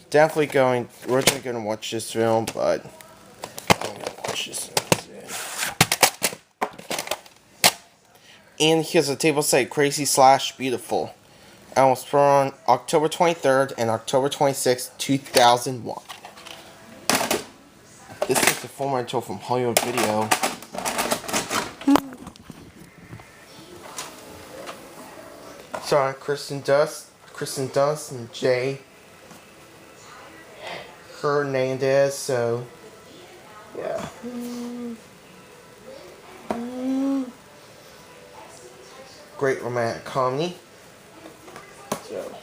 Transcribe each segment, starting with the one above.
Definitely going. We're going to watch this film, but I'm going to watch this film. And here's a table site, Crazy / Beautiful. And was put on October 23rd and October 26th, 2001. This is the former intro from Hollywood Video. Starring Kristen Dunst and Jay Hernandez. So, yeah. Great romantic comedy. So.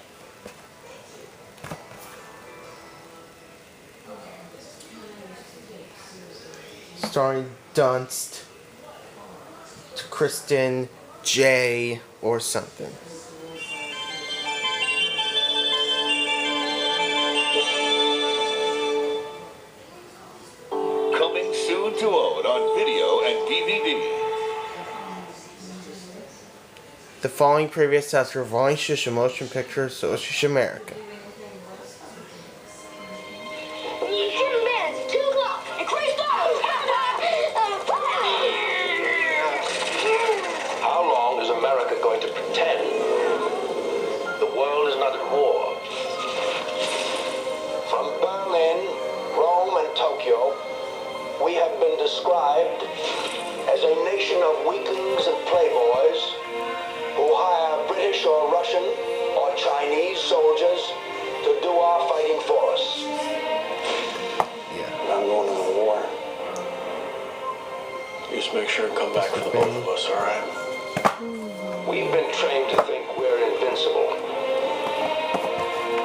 Starring Dunst, Kristen, Jay, or something. Coming soon to own on video and DVD. The following previous sets were VHS Motion Picture Association America. How long is America going to pretend the world is not at war? From Berlin, Rome, and Tokyo, we have been described as a nation of weaklings and playboys who hire British or Russian or Chinese soldiers to do our fighting for us. Yeah. I'm going to the war. You just make sure and come back for the both of us, all right? We've been trained to think we're invincible.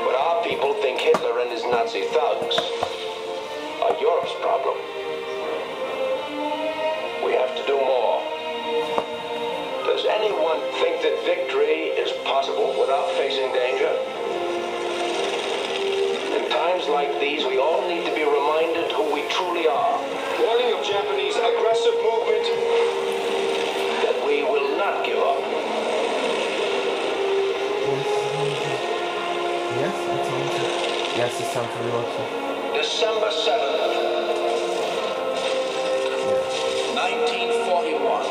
But our people think Hitler and his Nazi thugs are Europe's problem. We have to do more. Does anyone think that victory is possible without facing danger? In times like these, we all need to be reminded who we truly are. Warning of Japanese aggressive movement. That we will not give up. Yes, it's time for rewatching. December 7th, 1941.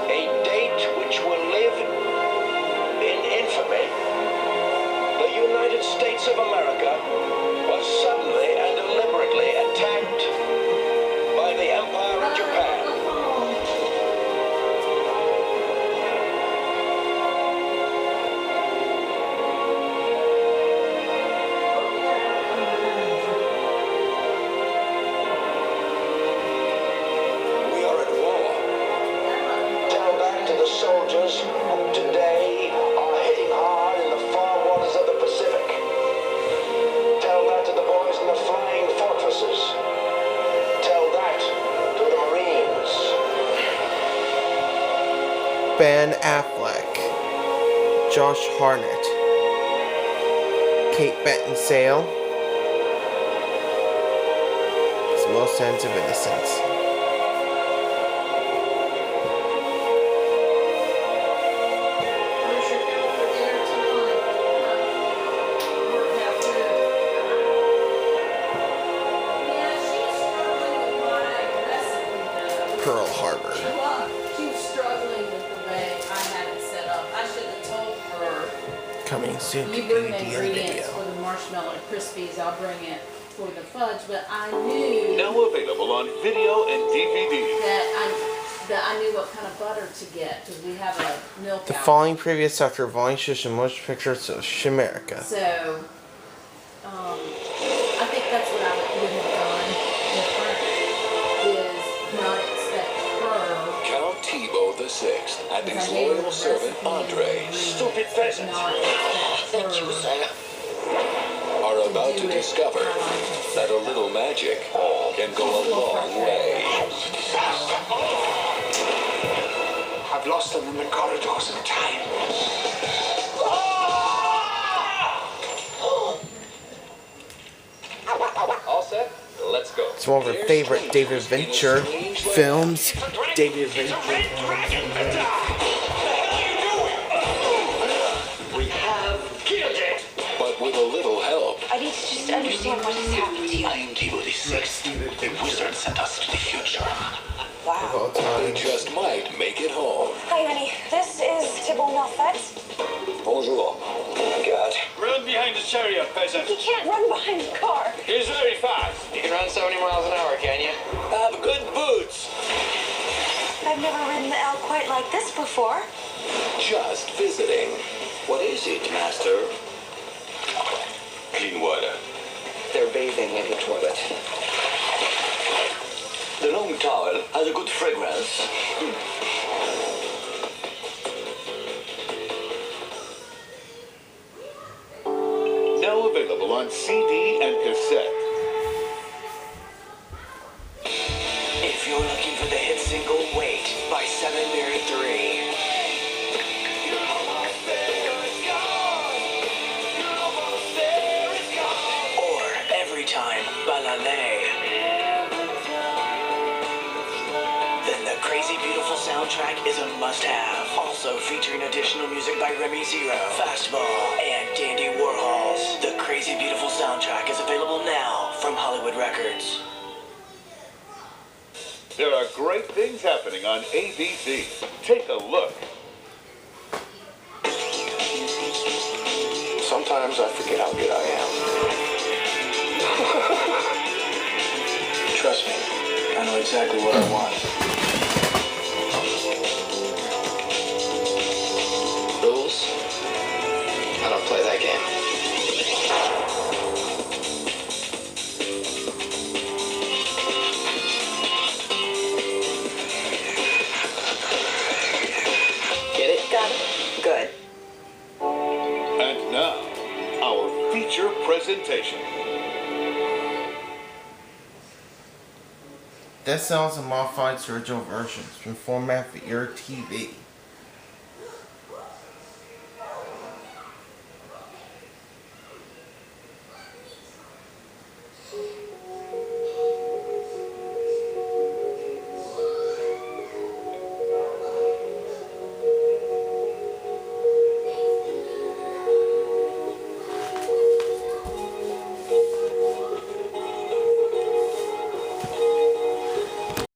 A date which will live in infamy. The United States of America was suddenly and deliberately attacked by the Empire of Japan. We are at war. Tell that to the soldiers who today are hitting hard in the far waters of the Pacific. Tell that to the boys in the flying fortresses. Tell that to the Marines. Ben Affleck, Josh Hartnett, Kate Beckinsale, Small Sense of Innocence. Pearl Harbor. She was struggling with the way I had it set up. I should have told her, Coming soon to you bring the DVD and ingredients video. for the marshmallow and Crispies, I'll bring it for the fudge, but I knew Now available on video and DVD. that I knew what kind of butter to get, because we have a milk The out. following previous after VHS Motion Picture Association America. So, I think that's what I would have done different, is not expect her Count Tebow the Sixth and Because his I gave her loyal the servant recipe Andre, and stupid pheasant, not expect her are about to discover that a little magic can go a long way. I've lost them in the corridors of time. All set? Let's go. It's one of our favorite David Venture films. David Venture. We have killed it. But with a little I need to just understand what has happened to you. I am T-46. A wizard sent us to the future. Wow. They just might make it home. Hi, honey. This is Thibault Malfait. Bonjour. God. Run behind the chariot, peasant. He can't run behind the car. He's very fast. You can run 70 miles an hour, can you? Have good boots. I've never ridden the L quite like this before. Just visiting. What is it, master? Clean water. They're bathing in the toilet. The long towel has a good fragrance. Now available on CD and cassette. If you're looking for the hit single, wait, by 7Mary 3. Or Every Time by Lale. Then the Crazy Beautiful soundtrack is a must-have. Also featuring additional music by Remy Zero, Fastball, and Dandy Warhols. The Crazy Beautiful soundtrack is available now from Hollywood Records. There are great things happening on ABC. Take a look. Sometimes I forget how good I am. Trust me, I know exactly what I want. Rules? I don't play that game. Get it? Got it. Good. And now, our feature presentation. This sounds a modified original versions from format for your TV.